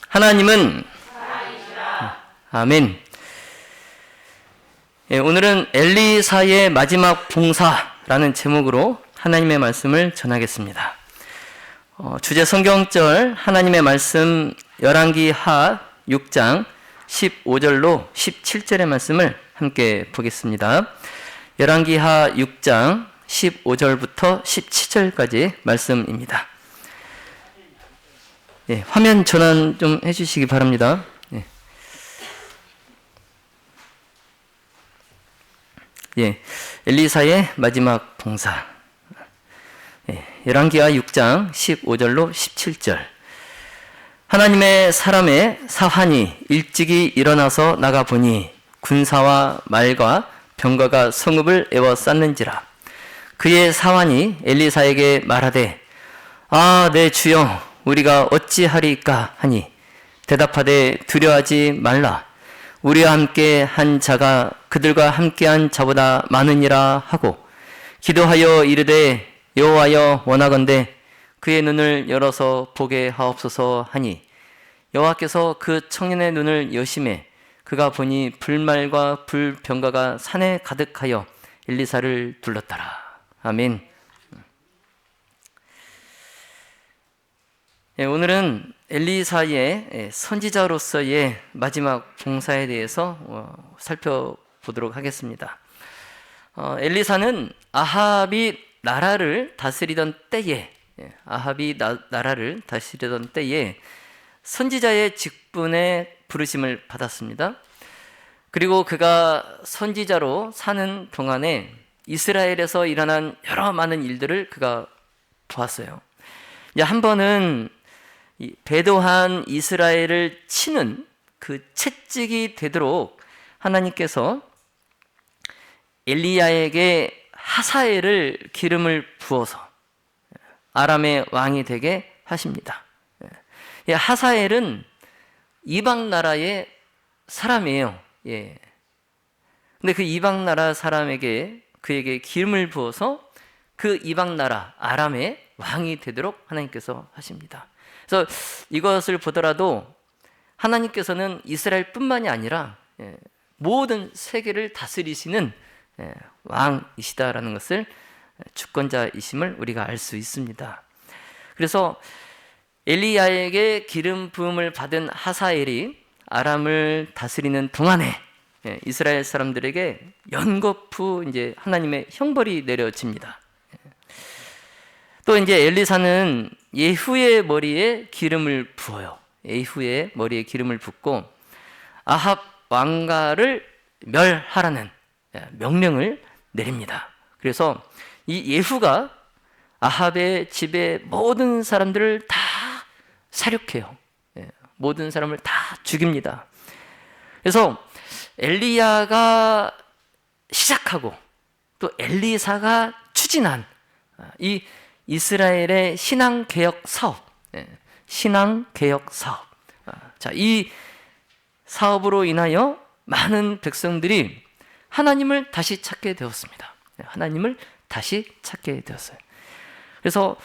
하나님은 아멘. 오늘은 엘리사의 마지막 봉사라는 제목으로 하나님의 말씀을 전하겠습니다. 주제 성경절 하나님의 말씀 열왕기 하 6장 15절로 17절의 말씀을 함께 보겠습니다. 열왕기 하 6장 15절부터 17절까지 말씀입니다. 화면 전환 좀 해주시기 바랍니다. 엘리사의 마지막 봉사. 열왕기하 6장 15절로 17절. 하나님의 사람의 사환이 일찍이 일어나서 나가보니 군사와 말과 병거가 성읍을 에워쌌는지라. 그의 사환이 엘리사에게 말하되 아, 내 주여, 우리가 어찌하리까 하니 대답하되 두려워하지 말라. 우리와 함께 한 자가 그들과 함께한 자보다 많으니라 하고 기도하여 이르되 여호와여, 원하건대 그의 눈을 열어서 보게 하옵소서 하니 여호와께서 그 청년의 눈을 여심해 그가 보니 불말과 불병거가 산에 가득하여 엘리사를 둘렀더라. 아멘. 오늘은 엘리사의 선지자로서의 마지막 봉사에 대해서 살펴보도록 하겠습니다. 엘리사는 아합이 나라를 다스리던 때에 선지자의 직분에 부르심을 받았습니다. 그리고 그가 선지자로 사는 동안에 이스라엘에서 일어난 여러 많은 일들을 그가 보았어요. 한 번은 배도한 이스라엘을 치는 그 채찍이 되도록 하나님께서 엘리야에게 하사엘을 기름을 부어서 아람의 왕이 되게 하십니다. 하사엘은 이방 나라의 사람이에요. 근데 그 이방 나라 사람에게 그에게 기름을 부어서 그 이방 나라 아람의 왕이 되도록 하나님께서 하십니다. 그래서 이것을 보더라도 하나님께서는 이스라엘뿐만이 아니라 모든 세계를 다스리시는 왕이시다라는 것을, 주권자이심을 우리가 알 수 있습니다. 그래서 엘리야에게 기름 부음을 받은 하사엘이 아람을 다스리는 동안에 이스라엘 사람들에게 연거푸 이제 하나님의 형벌이 내려집니다. 또 이제 엘리사는 예후의 머리에 기름을 부어요. 예후의 머리에 기름을 붓고 아합 왕가를 멸하라는 명령을 내립니다. 그래서 이 예후가 아합의 집의 모든 사람들을 다 사륙해요. 모든 사람을 다 죽입니다. 그래서 엘리야가 시작하고 또 엘리사가 추진한 이 이스라엘의 신앙개혁 사업, 이 사업으로 인하여 많은 백성들이 하나님을 다시 찾게 되었습니다. 하나님을 다시 찾게 되었어요. 그래서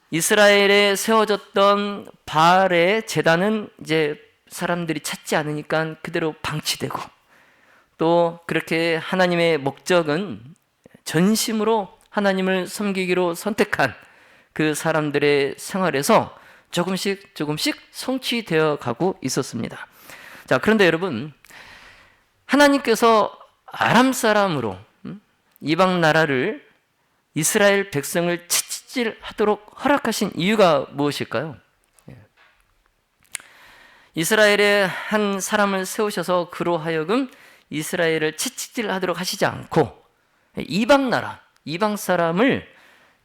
이스라엘에 세워졌던 바알의 제단은 이제 사람들이 찾지 않으니까 그대로 방치되고, 또 그렇게 하나님의 목적은 전심으로 하나님을 섬기기로 선택한 그 사람들의 생활에서 조금씩 성취되어 가고 있었습니다. 자, 그런데 여러분, 하나님께서 아람 사람으로 이방 나라를 이스라엘 백성을 채찍질하도록 허락하신 이유가 무엇일까요? 이스라엘의 한 사람을 세우셔서 그로 하여금 이스라엘을 채찍질하도록 하시지 않고 이방 나라, 이방 사람을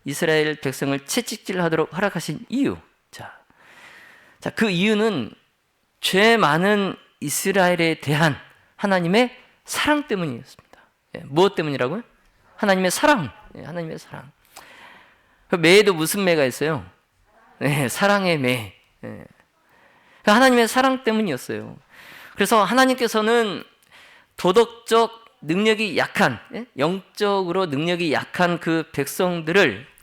이스라엘 백성을 채찍질하도록 허락하신 이유. 자, 그 이유는 죄 많은 이스라엘에 대한 하나님의 사랑 때문이었습니다. 무엇 때문이라고요? 하나님의 사랑. 하나님의 사랑. 그 매에도 무슨 매가 있어요? 사랑의 매. 하나님의 사랑 때문이었어요. 그래서 하나님께서는 도덕적 능력이 약한, 영적으로 능력이 약한 그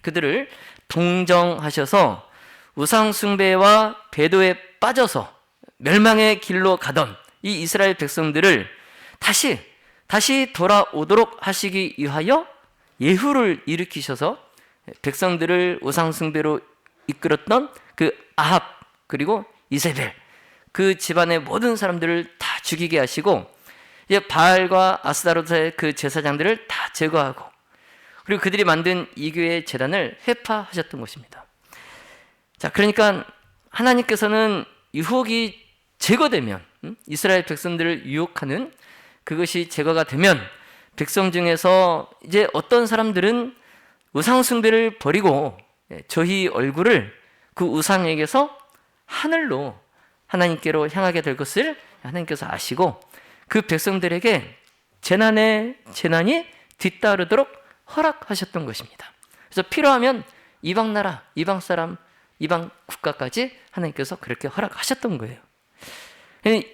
그들을 동정하셔서 우상 숭배와 배도에 빠져서 멸망의 길로 가던 이 이스라엘 백성들을 다시 돌아오도록 하시기 위하여 예후를 일으키셔서 백성들을 우상숭배로 이끌었던 그 아합 그리고 이세벨 그 집안의 모든 사람들을 다 죽이게 하시고 이제 바알과 아스타로트의 그 제사장들을 다 제거하고 그리고 그들이 만든 이교의 제단을 회파하셨던 것입니다. 자, 그러니까 하나님께서는 유혹이 제거되면 이스라엘 백성들을 유혹하는 그것이 제거가 되면 백성 중에서 이제 어떤 사람들은 우상 숭배를 버리고 저희 얼굴을 그 우상에게서 하늘로 하나님께로 향하게 될 것을 하나님께서 아시고 그 백성들에게 재난이 뒤따르도록 허락하셨던 것입니다. 그래서 필요하면 이방 나라, 이방 사람, 이방 국가까지 하나님께서 그렇게 허락하셨던 거예요.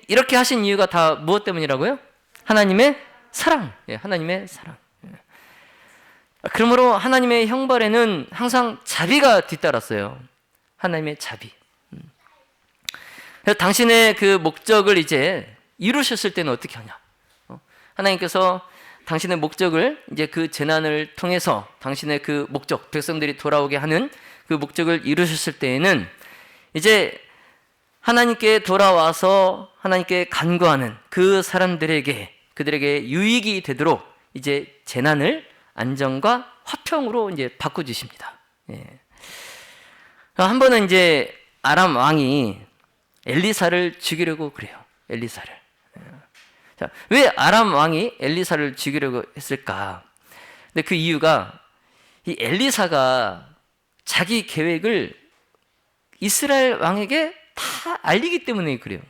이렇게 하신 이유가 다 무엇 때문이라고요? 하나님의 사랑. 하나님의 사랑. 그러므로 하나님의 형벌에는 항상 자비가 뒤따랐어요. 하나님의 자비. 그래서 당신의 그 목적을 이제 이루셨을 때는 어떻게 하냐? 하나님께서 당신의 목적을 이제 그 재난을 통해서 당신의 그 목적, 백성들이 돌아오게 하는 그 목적을 이루셨을 때에는 이제 하나님께 돌아와서 하나님께 간구하는 그 사람들에게 그들에게 유익이 되도록 이제 재난을 안정과 화평으로 이제 바꿔주십니다. 예. 한 번은 이제 아람 왕이 엘리사를 죽이려고 그래요. 엘리사를. 자, 왜 아람 왕이 엘리사를 죽이려고 했을까? 근데 그 이유가 이 엘리사가 자기 계획을 이스라엘 왕에게 다 알리기 때문에 그래요.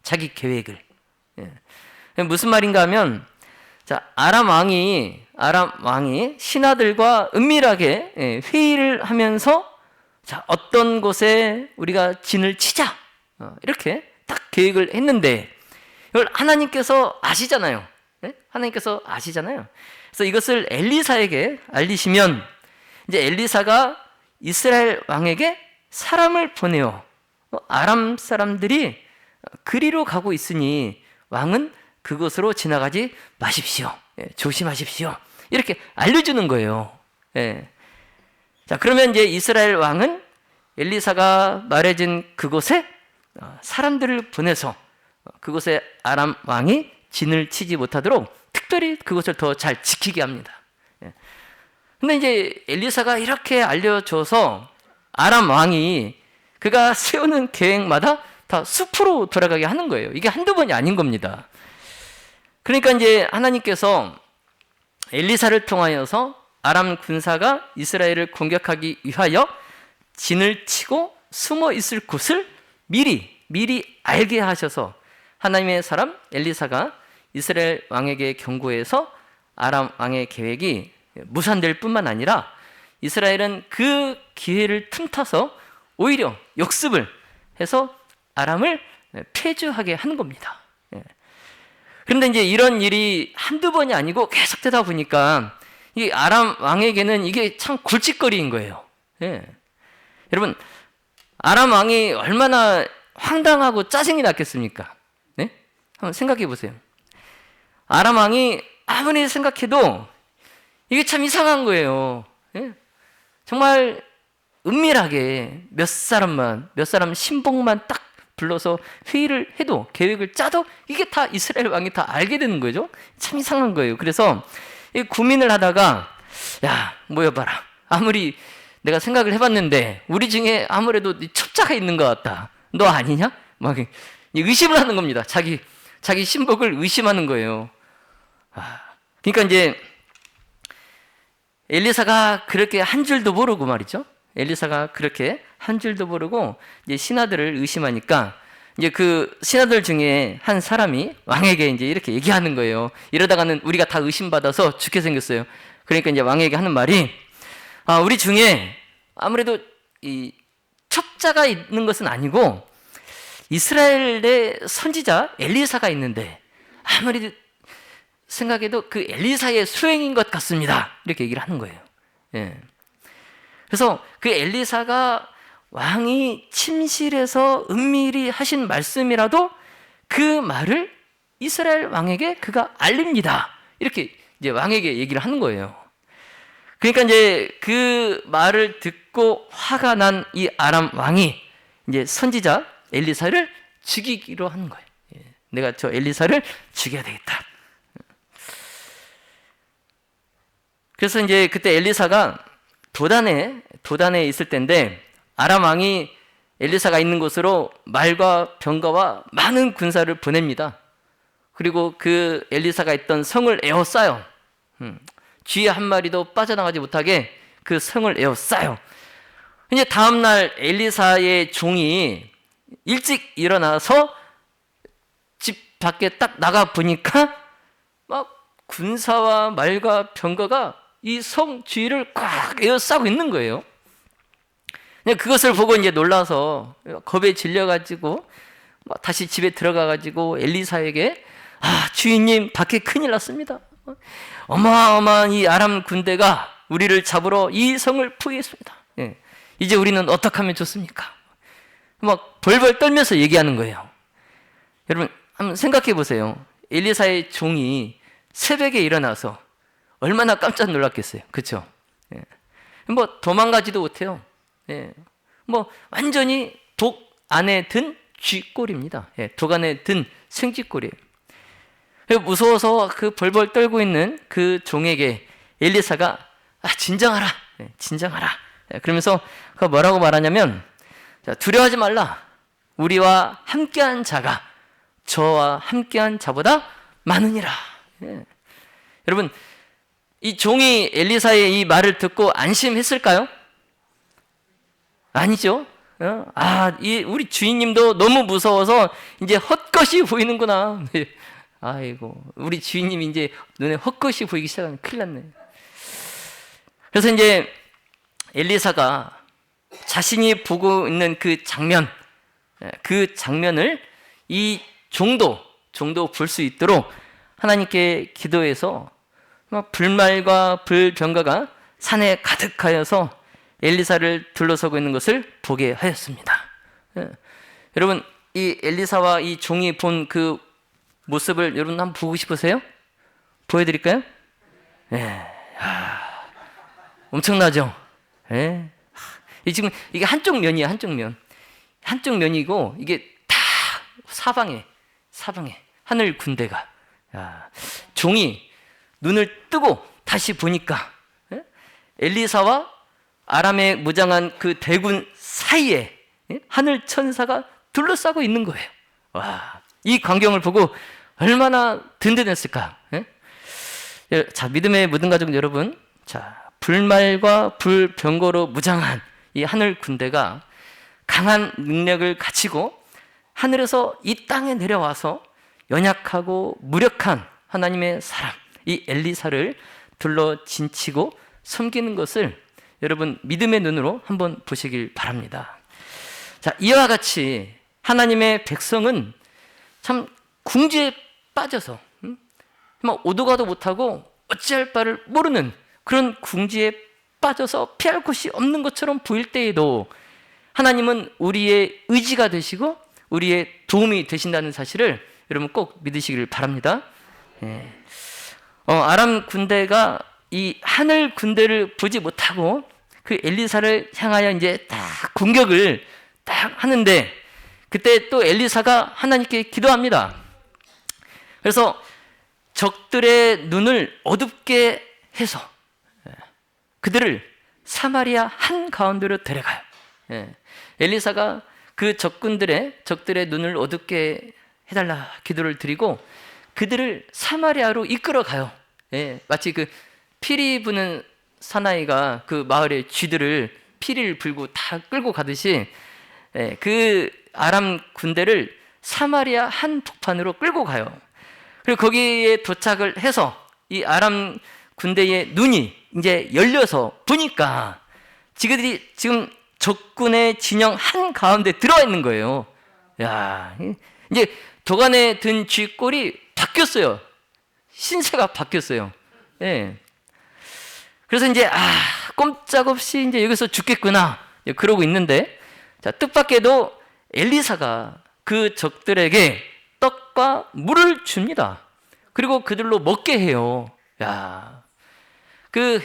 자기 계획을. 예. 무슨 말인가 하면, 자, 아람 왕이 신하들과 은밀하게 회의를 하면서 자, 어떤 곳에 우리가 진을 치자. 이렇게 딱 계획을 했는데 이걸 하나님께서 아시잖아요. 네? 하나님께서 아시잖아요. 그래서 이것을 엘리사에게 알리시면 이제 엘리사가 이스라엘 왕에게 사람을 보내요. 아람 사람들이 그리로 가고 있으니 왕은 그곳으로 지나가지 마십시오. 조심하십시오. 이렇게 알려주는 거예요. 자, 그러면 이제 이스라엘 왕은 엘리사가 말해준 그곳에 사람들을 보내서 그곳에 아람 왕이 진을 치지 못하도록 특별히 그것을 더 잘 지키게 합니다. 근데 이제 엘리사가 이렇게 알려줘서 아람 왕이 그가 세우는 계획마다 다 숲으로 돌아가게 하는 거예요. 이게 한두 번이 아닌 겁니다. 그러니까 이제 하나님께서 엘리사를 통하여서 아람 군사가 이스라엘을 공격하기 위하여 진을 치고 숨어 있을 곳을 미리 알게 하셔서 하나님의 사람 엘리사가 이스라엘 왕에게 경고해서 아람 왕의 계획이 무산될 뿐만 아니라 이스라엘은 그 기회를 틈타서 오히려 역습을 해서 아람을 패주하게 한 겁니다. 그런데 이제 이런 일이 한두 번이 아니고 계속되다 보니까 이 아람 왕에게는 이게 참 골칫거리인 거예요. 여러분, 아람 왕이 얼마나 황당하고 짜증이 났겠습니까? 네? 한번 생각해 보세요. 아람 왕이 아무리 생각해도 이게 참 이상한 거예요. 정말 은밀하게 몇 사람 신복만 딱 불러서 회의를 해도 계획을 짜도 이게 다 이스라엘 왕이 다 알게 되는 거죠. 참 이상한 거예요. 그래서 고민을 하다가 야, 모여봐라. 아무리 내가 생각을 해봤는데 우리 중에 아무래도 첩자가 있는 것 같다. 너 아니냐? 막 의심을 하는 겁니다. 자기 신복을 의심하는 거예요. 그러니까 이제 엘리사가 그렇게 한 줄도 모르고 말이죠. 엘리사가 그렇게 한 줄도 모르고 이제 신하들을 의심하니까 이제 그 신하들 중에 한 사람이 왕에게 이제 이렇게 얘기하는 거예요. 이러다가는 우리가 다 의심받아서 죽게 생겼어요. 그러니까 이제 왕에게 하는 말이 우리 중에 아무래도 이 첩자가 있는 것은 아니고 이스라엘의 선지자 엘리사가 있는데 아무리 생각해도 그 엘리사의 수행인 것 같습니다. 이렇게 얘기를 하는 거예요. 그래서 그 엘리사가 왕이 침실에서 은밀히 하신 말씀이라도 그 말을 이스라엘 왕에게 그가 알립니다. 이렇게 이제 왕에게 얘기를 하는 거예요. 그러니까 이제 그 말을 듣고 화가 난 이 아람 왕이 이제 선지자 엘리사를 죽이기로 하는 거예요. 내가 저 엘리사를 죽여야 되겠다. 그래서 이제 그때 엘리사가 도단에 있을 때인데 아람 왕이 엘리사가 있는 곳으로 말과 병거와 많은 군사를 보냅니다. 그리고 그 엘리사가 있던 성을 에워싸요. 쥐 한 마리도 빠져나가지 못하게 그 성을 에워싸요. 이제 다음날 엘리사의 종이 일찍 일어나서 집 밖에 딱 나가 보니까 막 군사와 말과 병거가 이 성 주위를 꽉 에워싸고 있는 거예요. 그것을 보고 이제 놀라서 겁에 질려가지고 다시 집에 들어가가지고 엘리사에게 주인님 밖에 큰일 났습니다. 어마어마한 이 아람 군대가 우리를 잡으러 이 성을 포위했습니다. 이제 우리는 어떻게 하면 좋습니까? 막 벌벌 떨면서 얘기하는 거예요. 여러분 한번 생각해 보세요. 엘리사의 종이 새벽에 일어나서 얼마나 깜짝 놀랐겠어요. 그렇죠? 뭐 도망가지도 못해요. 뭐 완전히 독 안에 든 쥐꼴입니다. 독 안에 든 생쥐꼴이에요. 무서워서 그 벌벌 떨고 있는 그 종에게 엘리사가 진정하라, 진정하라. 그러면서 그 뭐라고 말하냐면 두려워하지 말라. 우리와 함께한 자가 저와 함께한 자보다 많으니라. 여러분 이 종이 엘리사의 이 말을 듣고 안심했을까요? 아니죠. 우리 주인님도 너무 무서워서 이제 헛것이 보이는구나. 아이고, 우리 주인님이 이제 눈에 헛것이 보이기 시작하면 큰일 났네. 그래서 이제 엘리사가 자신이 보고 있는 그 장면을 이 종도 볼 수 있도록 하나님께 기도해서 불말과 불병거가 산에 가득하여서 엘리사를 둘러서고 있는 것을 보게 하였습니다. 여러분 이 엘리사와 이 종이 본 그 모습을 여러분 한번 보고 싶으세요? 보여드릴까요? 엄청나죠? 지금 이게 한쪽 면이에요. 한쪽 면이고 이게 다 사방에 하늘 군대가 종이 눈을 뜨고 다시 보니까 엘리사와 아람의 무장한 그 대군 사이에 하늘 천사가 둘러싸고 있는 거예요. 이 광경을 보고 얼마나 든든했을까? 자, 믿음의 모든 가족 여러분, 자, 불말과 불병거로 무장한 이 하늘 군대가 강한 능력을 갖추고 하늘에서 이 땅에 내려와서 연약하고 무력한 하나님의 사람, 이 엘리사를 둘러 진치고 섬기는 것을 여러분 믿음의 눈으로 한번 보시길 바랍니다. 자, 이와 같이 하나님의 백성은 참 궁지에 빠져서 오도 가도 못하고 어찌할 바를 모르는 그런 궁지에 빠져서 피할 곳이 없는 것처럼 보일 때에도 하나님은 우리의 의지가 되시고 우리의 도움이 되신다는 사실을 여러분 꼭 믿으시길 바랍니다. 아람 군대가 이 하늘 군대를 보지 못하고 그 엘리사를 향하여 이제 딱 공격을 딱 하는데 그때 또 엘리사가 하나님께 기도합니다. 그래서 적들의 눈을 어둡게 해서 그들을 사마리아 한가운데로 데려가요. 엘리사가 그 적들의 눈을 어둡게 해달라 기도를 드리고 그들을 사마리아로 이끌어 가요. 마치 그 피리 부는 사나이가 그 마을의 쥐들을 피리를 불고 다 끌고 가듯이 그 아람 군대를 사마리아 한복판으로 끌고 가요. 그리고 거기에 도착을 해서 이 아람 군대의 눈이 이제 열려서 보니까 지그들이 지금 적군의 진영 한가운데 들어와 있는 거예요. 이제 도간에 든 쥐꼴이 바뀌었어요. 신세가 바뀌었어요. 그래서 이제 꼼짝없이 이제 여기서 죽겠구나 그러고 있는데 자, 뜻밖에도 엘리사가 그 적들에게 떡과 물을 줍니다. 그리고 그들로 먹게 해요. 야, 그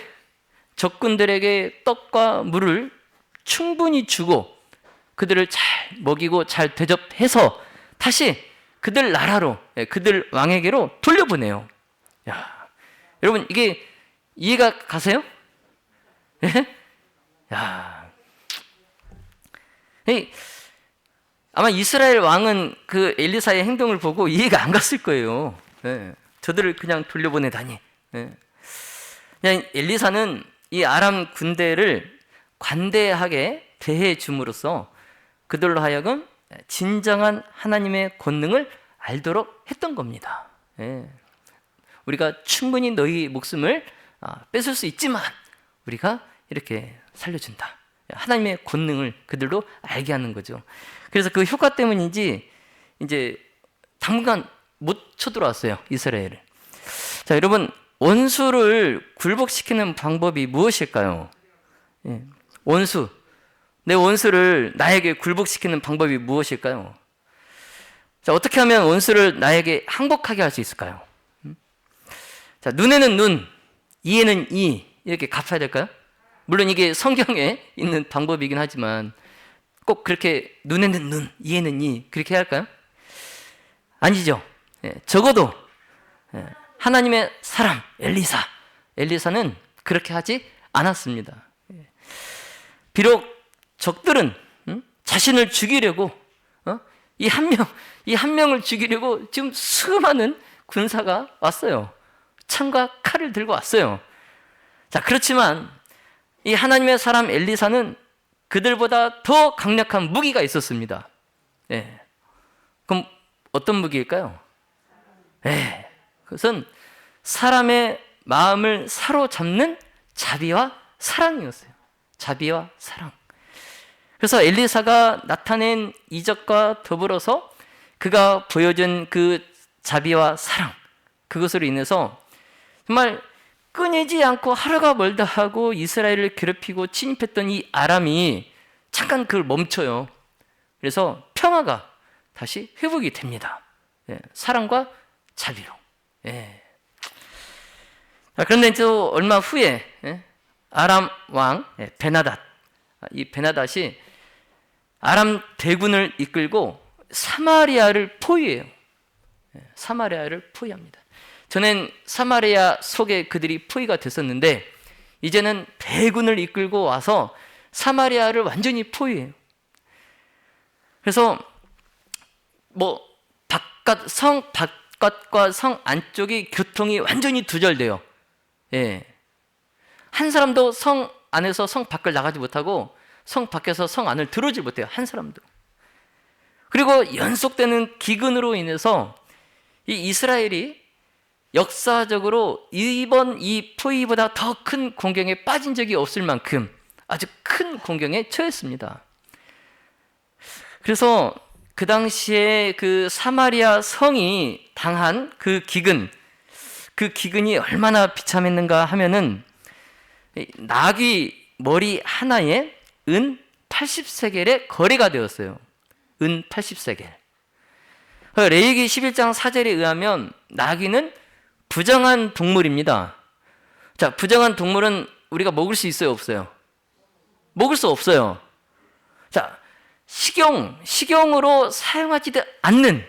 적군들에게 떡과 물을 충분히 주고 그들을 잘 먹이고 잘 대접해서 다시 그들 나라로, 그들 왕에게로 돌려보내요. 야, 여러분 이게 이해가 가세요? 예? 야, 아마 이스라엘 왕은 그 엘리사의 행동을 보고 이해가 안 갔을 거예요. 예. 저들을 그냥 돌려보내다니. 예. 그냥 엘리사는 이 아람 군대를 관대하게 대해 줌으로써 그들로 하여금 진정한 하나님의 권능을 알도록 했던 겁니다. 예. 우리가 충분히 너희 목숨을 뺏을 수 있지만 우리가 이렇게 살려준다. 하나님의 권능을 그들로 알게 하는 거죠. 그래서 그 효과 때문인지 이제 당분간 못 쳐들어왔어요, 이스라엘을. 자, 여러분, 원수를 굴복시키는 방법이 무엇일까요? 예. 원수, 내 원수를 나에게 굴복시키는 방법이 무엇일까요? 자, 어떻게 하면 원수를 나에게 항복하게 할 수 있을까요? 자, 눈에는 눈, 이에는 이, 이렇게 갚아야 될까요? 물론 이게 성경에 있는 방법이긴 하지만 꼭 그렇게 눈에는 눈, 이에는 이, 그렇게 해야 할까요? 아니죠. 예, 적어도 하나님의 사람 엘리사는 그렇게 하지 않았습니다. 예. 비록 적들은 자신을 죽이려고 이 한 명을 죽이려고 지금 수많은 군사가 왔어요. 창과 칼을 들고 왔어요. 자, 그렇지만 이 하나님의 사람 엘리사는 그들보다 더 강력한 무기가 있었습니다. 예. 그럼 어떤 무기일까요? 예. 그것은 사람의 마음을 사로잡는 자비와 사랑이었어요. 자비와 사랑. 그래서 엘리사가 나타낸 이적과 더불어서 그가 보여준 그 자비와 사랑, 그것으로 인해서 정말 끊이지 않고 하루가 멀다 하고 이스라엘을 괴롭히고 침입했던 이 아람이 잠깐 그걸 멈춰요. 그래서 평화가 다시 회복이 됩니다. 예, 사랑과 자비로. 예. 그런데 또 얼마 후에 아람 왕 베나닷, 이 베나닷이 아람 대군을 이끌고 사마리아를 포위해요. 사마리아를 포위합니다. 전엔 사마리아 속에 그들이 포위가 됐었는데 이제는 대군을 이끌고 와서 사마리아를 완전히 포위해요. 그래서 성 바깥과 성 안쪽이 교통이 완전히 두절돼요. 예. 한 사람도 성 안에서 성 밖을 나가지 못하고 성 밖에서 성 안을 들어오지 못해요. 한 사람도. 그리고 연속되는 기근으로 인해서 이 이스라엘이 역사적으로 이번 이 포위보다 더 큰 공경에 빠진 적이 없을 만큼 아주 큰 공경에 처했습니다. 그래서 그 당시에 그 사마리아 성이 당한 그 기근이 얼마나 비참했는가 하면은 나귀 머리 하나에 은 80세겔의 거래가 되었어요. 은 80세겔. 레위기 11장 4절에 의하면 나귀는 부정한 동물입니다. 자, 부정한 동물은 우리가 먹을 수 있어요, 없어요? 먹을 수 없어요. 자, 식용으로 사용하지 않는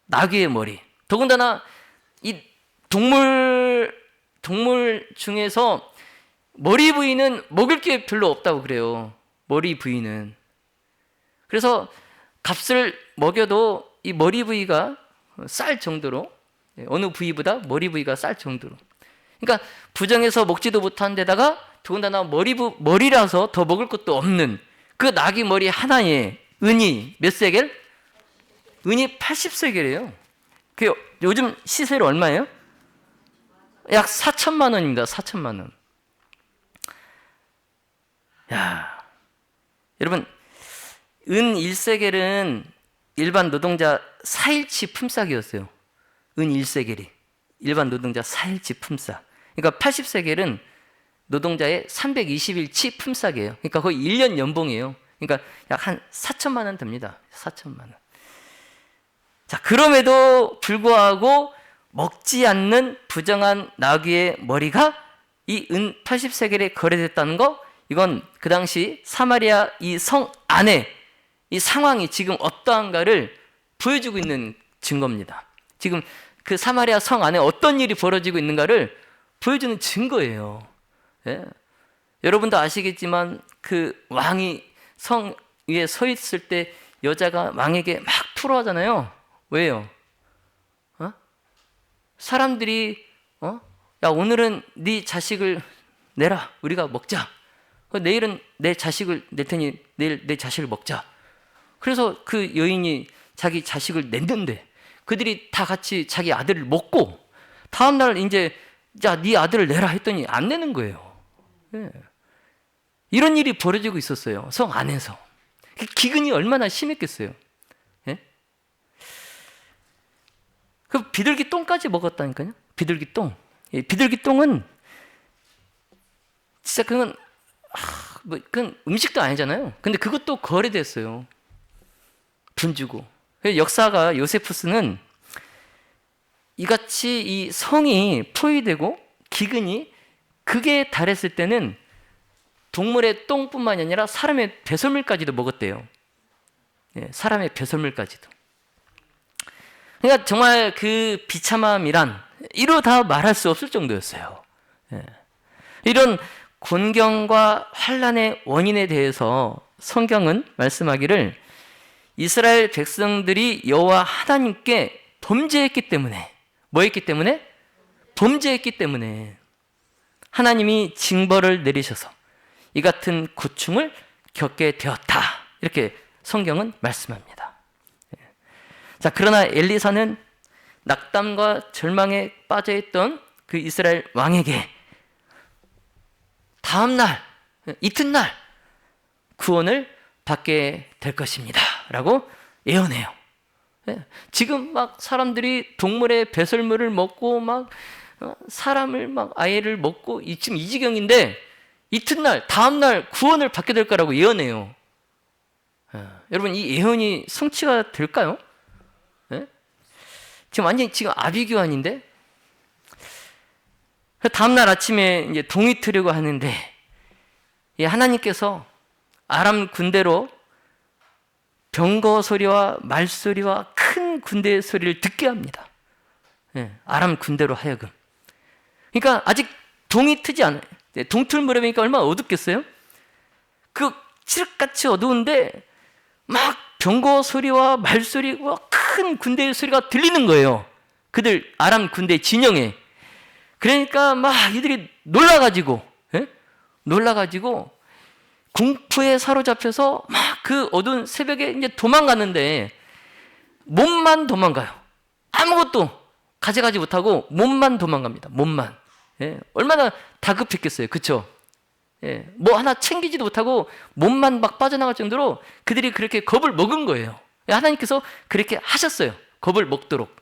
나귀의 머리. 더군다나 이 동물 중에서 머리 부위는 먹을 게 별로 없다고 그래요. 머리 부위는. 그래서 값을 먹여도 이 머리 부위가 쌀 정도로, 어느 부위보다 머리 부위가 쌀 정도로. 그러니까 부정해서 먹지도 못한 데다가 더군다나 머리라서 더 먹을 것도 없는 그 나귀 머리 하나에 은이 몇 세겔? 은이 80세겔이에요. 그 요즘 시세로 얼마예요? 약 4천만 원입니다. 4천만 원. 야, 여러분, 은 1세겔은 일반 노동자 4일치 품삯이었어요. 은 1세겔이 일반 노동자 4일치 품삯. 그러니까 80세겔은 노동자의 320일치 품삯이에요. 그러니까 거의 1년 연봉이에요. 그러니까 약 한 4천만 원 됩니다. 4천만 원. 자, 그럼에도 불구하고 먹지 않는 부정한 나귀의 머리가 이 은 80세겔에 거래됐다는 거, 이건 그 당시 사마리아 이 성 안에 이 상황이 지금 어떠한가를 보여주고 있는 증거입니다. 지금 그 사마리아 성 안에 어떤 일이 벌어지고 있는가를 보여주는 증거예요. 예? 여러분도 아시겠지만 그 왕이 성 위에 서 있을 때 여자가 왕에게 막 풀어하잖아요. 왜요? 사람들이 야, 오늘은 네 자식을 내라, 우리가 먹자. 내일은 내 자식을 낼 테니 내일 내 자식을 먹자. 그래서 그 여인이 자기 자식을 냈는데 그들이 다 같이 자기 아들을 먹고 다음날 이제 야, 네 아들을 내라 했더니 안 내는 거예요. 예. 이런 일이 벌어지고 있었어요. 성 안에서. 기근이 얼마나 심했겠어요. 예? 그 비둘기 똥까지 먹었다니까요. 비둘기 똥. 예, 비둘기 똥은 진짜 그건 그건 음식도 아니잖아요. 근데 그것도 거래됐어요. 돈 주고. 역사가 요세푸스는 이같이 이 성이 포위되고 기근이 극에 달했을 때는 동물의 똥뿐만이 아니라 사람의 배설물까지도 먹었대요. 예, 사람의 배설물까지도. 그러니까 정말 그 비참함이란 이루다 말할 수 없을 정도였어요. 예. 이런 곤경과 환난의 원인에 대해서 성경은 말씀하기를 이스라엘 백성들이 여호와 하나님께 범죄했기 때문에, 뭐 했기 때문에? 범죄했기 때문에 하나님이 징벌을 내리셔서 이 같은 고충을 겪게 되었다. 이렇게 성경은 말씀합니다. 자, 그러나 엘리사는 낙담과 절망에 빠져있던 그 이스라엘 왕에게 다음날, 이튿날 구원을 받게 될 것입니다. 라고 예언해요. 지금 막 사람들이 동물의 배설물을 먹고 막 사람을 막 아이를 먹고 지금 이 지경인데 이튿날, 다음날 구원을 받게 될 거라고 예언해요. 여러분, 이 예언이 성취가 될까요? 지금 완전히 지금 아비규환인데? 다음날 아침에 이제 동이 트려고 하는데, 하나님께서 아람 군대로 병거 소리와 말소리와 큰 군대의 소리를 듣게 합니다. 아람 군대로 하여금. 그러니까 아직 동이 트지 않아요. 동틀 무렵이니까 얼마나 어둡겠어요? 그 칠흑같이 어두운데 막 병거 소리와 말소리와 큰 군대의 소리가 들리는 거예요. 그들 아람 군대 진영에. 그러니까 막 이들이 놀라가지고 공포에 사로잡혀서 막 그 어두운 새벽에 이제 도망가는데 몸만 도망가요. 아무것도 가져가지 못하고 몸만 도망갑니다. 몸만. 얼마나 다급했겠어요. 그쵸? 뭐 하나 챙기지도 못하고 몸만 막 빠져나갈 정도로 그들이 그렇게 겁을 먹은 거예요. 하나님께서 그렇게 하셨어요. 겁을 먹도록.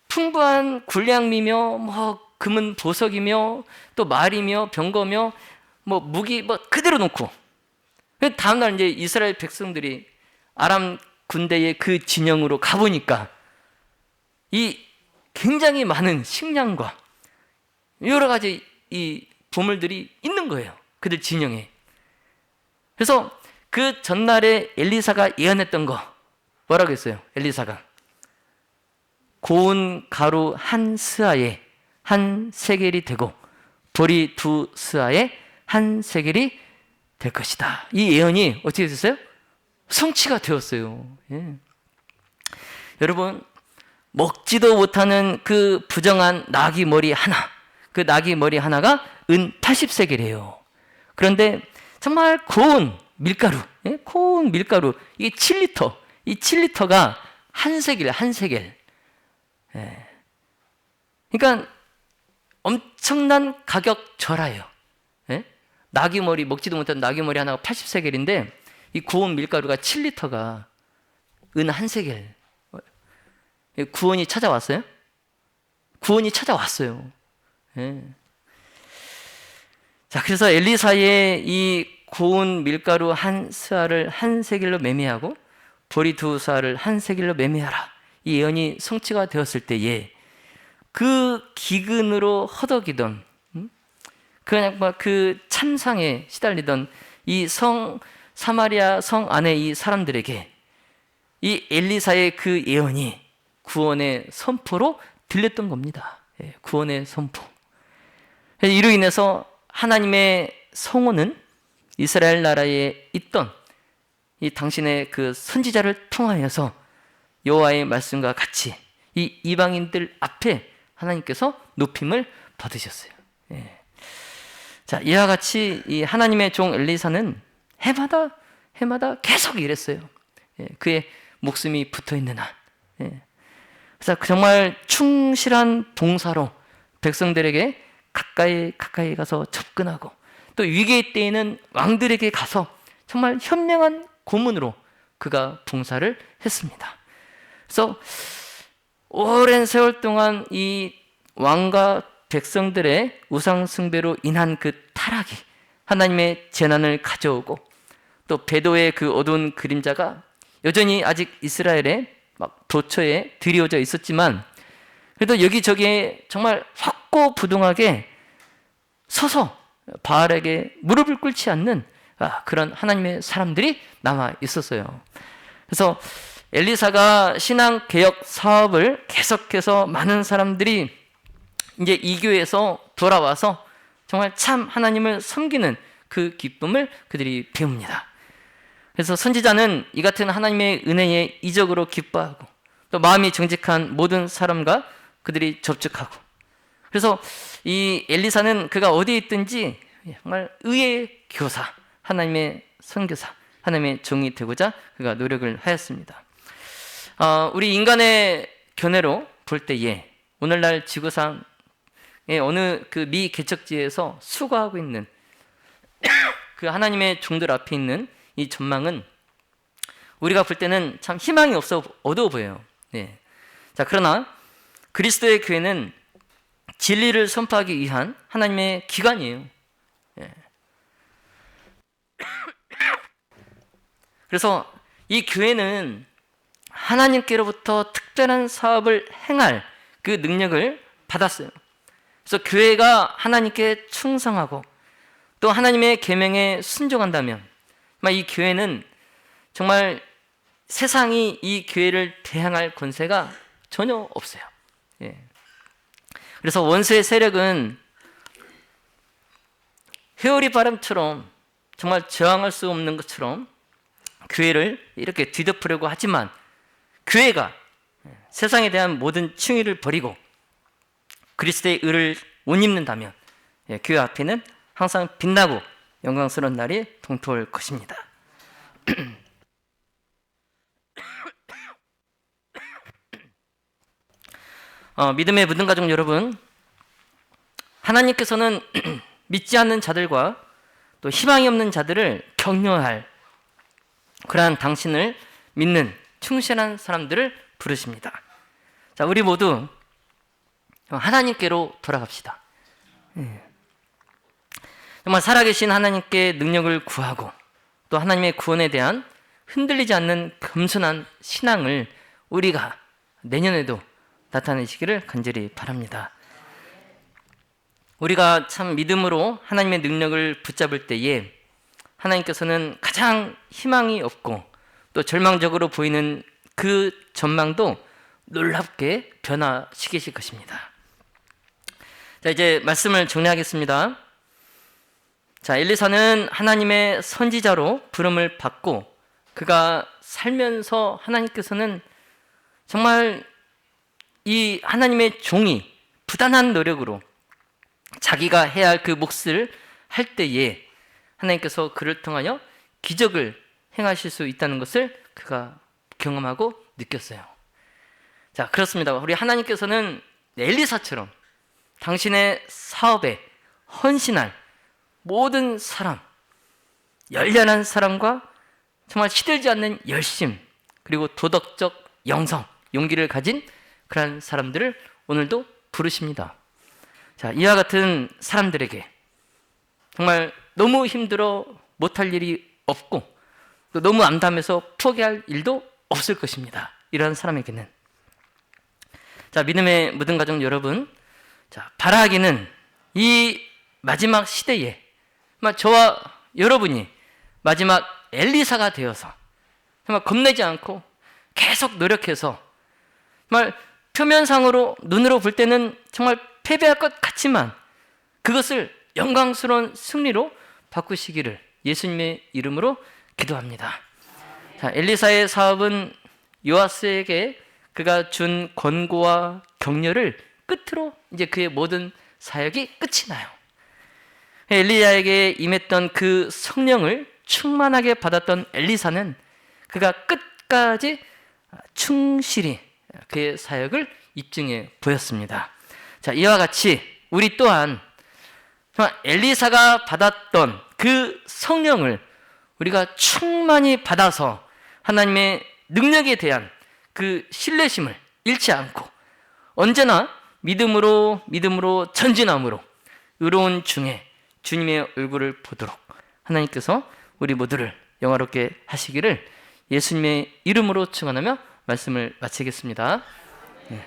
풍부한 군량미며 뭐 금은 보석이며 또 말이며 병거며 뭐 무기 뭐 그대로 놓고, 다음날 이제 이스라엘 백성들이 아람 군대의 그 진영으로 가보니까 이 굉장히 많은 식량과 여러 가지 이 보물들이 있는 거예요. 그들 진영에. 그래서 그 전날에 엘리사가 예언했던 거 뭐라고 했어요? 엘리사가 고운 가루 한 스아에 한 세겔이 되고 보리 두 스아에 한 세겔이 될 것이다. 이 예언이 어떻게 됐어요? 성취가 되었어요. 여러분, 먹지도 못하는 그 부정한 나귀 머리 하나, 그 나귀 머리 하나가 은 80세겔이에요. 그런데 정말 고운 밀가루, 고운 밀가루, 이게 7리터, 이 7리터가 한 세겔, 한 세겔. 그러니까 엄청난 가격 절하예요. 나귀 머리, 먹지도 못한 나귀 머리 하나가 80세겔인데 이 고운 밀가루가 7리터가 은 한 세겔. 구원이 찾아왔어요? 구원이 찾아왔어요. 자, 그래서 엘리사의 이 고운 밀가루 한 스아를 한 세겔로 매매하고 보리 두 스아를 한 세겔로 매매하라. 이 예언이 성취가 되었을 때에 그 기근으로 허덕이던 그냥 막 그 참상에 시달리던 이 사마리아 성 안에 이 사람들에게 이 엘리사의 그 예언이 구원의 선포로 들렸던 겁니다. 구원의 선포. 이로 인해서 하나님의 성호는 이스라엘 나라에 있던 이 당신의 그 선지자를 통하여서 여호와의 말씀과 같이 이 이방인들 앞에 하나님께서 높임을 받으셨어요. 자, 이와 같이 이 하나님의 종 엘리사는 해마다 계속 일했어요. 그의 목숨이 붙어 있는 한. 그래서 정말 충실한 봉사로 백성들에게 가까이 가서 접근하고 또 위기의 때에는 왕들에게 가서 정말 현명한 고문으로 그가 봉사를 했습니다. 그래서 오랜 세월 동안 이 왕과 백성들의 우상 숭배로 인한 그 타락이 하나님의 재난을 가져오고 또 배도의 그 어두운 그림자가 여전히 아직 이스라엘에 막 도처에 드리워져 있었지만 그래도 여기저기에 정말 확고부동하게 서서 바알에게 무릎을 꿇지 않는 그런 하나님의 사람들이 남아 있었어요. 그래서 엘리사가 신앙 개혁 사업을 계속해서 많은 사람들이 이제 이 교회에서 돌아와서 정말 참 하나님을 섬기는 그 기쁨을 그들이 배웁니다. 그래서 선지자는 이 같은 하나님의 은혜에 이적으로 기뻐하고 또 마음이 정직한 모든 사람과 그들이 접촉하고 그래서 이 엘리사는 그가 어디에 있든지 정말 의의 교사, 하나님의 선교사, 하나님의 종이 되고자 그가 노력을 하였습니다. 우리 인간의 견해로 볼 때에 오늘날 지구상의 어느 그 미 개척지에서 수고하고 있는 그 하나님의 종들 앞에 있는 이 전망은 우리가 볼 때는 참 희망이 없어 어두워 보여요. 자, 그러나 그리스도의 교회는 진리를 선포하기 위한 하나님의 기관이에요. 그래서 이 교회는 하나님께로부터 특별한 사업을 행할 그 능력을 받았어요. 그래서 교회가 하나님께 충성하고 또 하나님의 계명에 순종한다면 이 교회는 정말 세상이 이 교회를 대항할 권세가 전혀 없어요. 그래서 원수의 세력은 회오리 바람처럼 정말 저항할 수 없는 것처럼 교회를 이렇게 뒤덮으려고 하지만 교회가 세상에 대한 모든 충의를 버리고 그리스도의 의를 못 입는다면 교회 앞에는 항상 빛나고 영광스러운 날이 동토할 것입니다. 믿음의 묻는 가족 여러분, 하나님께서는 믿지 않는 자들과 또 희망이 없는 자들을 격려할 그러한 당신을 믿는 충실한 사람들을 부르십니다. 자, 우리 모두 하나님께로 돌아갑시다. 정말 살아계신 하나님께 능력을 구하고 또 하나님의 구원에 대한 흔들리지 않는 겸손한 신앙을 우리가 내년에도 나타내시기를 간절히 바랍니다. 우리가 참 믿음으로 하나님의 능력을 붙잡을 때에 하나님께서는 가장 희망이 없고 또 절망적으로 보이는 그 전망도 놀랍게 변화시키실 것입니다. 자, 이제 말씀을 정리하겠습니다. 자, 엘리사는 하나님의 선지자로 부름을 받고 그가 살면서 하나님께서는 정말 이 하나님의 종이 부단한 노력으로 자기가 해야 할 그 몫을 할 때에 하나님께서 그를 통하여 기적을 행하실 수 있다는 것을 그가 경험하고 느꼈어요. 자, 그렇습니다. 우리 하나님께서는 엘리사처럼 당신의 사업에 헌신할 모든 사람, 열렬한 사람과 정말 시들지 않는 열심, 그리고 도덕적 영성, 용기를 가진 그런 사람들을 오늘도 부르십니다. 자, 이와 같은 사람들에게 정말 너무 힘들어 못할 일이 없고 또 너무 암담해서 포기할 일도 없을 것입니다. 이러한 사람에게는. 자, 믿음의 묻은 가족 여러분, 자, 바라기는 이 마지막 시대에 저와 여러분이 마지막 엘리사가 되어서 정말 겁내지 않고 계속 노력해서 정말 표면상으로 눈으로 볼 때는 정말 패배할 것 같지만 그것을 영광스러운 승리로 바꾸시기를 예수님의 이름으로 기도합니다. 자, 엘리사의 사업은 요아스에게 그가 준 권고와 격려를 끝으로 이제 그의 모든 사역이 끝이 나요. 엘리야에게 임했던 그 성령을 충만하게 받았던 엘리사는 그가 끝까지 충실히 그의 사역을 입증해 보였습니다. 자, 이와 같이 우리 또한 엘리사가 받았던 그 성령을 우리가 충만히 받아서 하나님의 능력에 대한 그 신뢰심을 잃지 않고 언제나 믿음으로 전진함으로 의로운 중에 주님의 얼굴을 보도록 하나님께서 우리 모두를 영화롭게 하시기를 예수님의 이름으로 축원하며 말씀을 마치겠습니다. 네.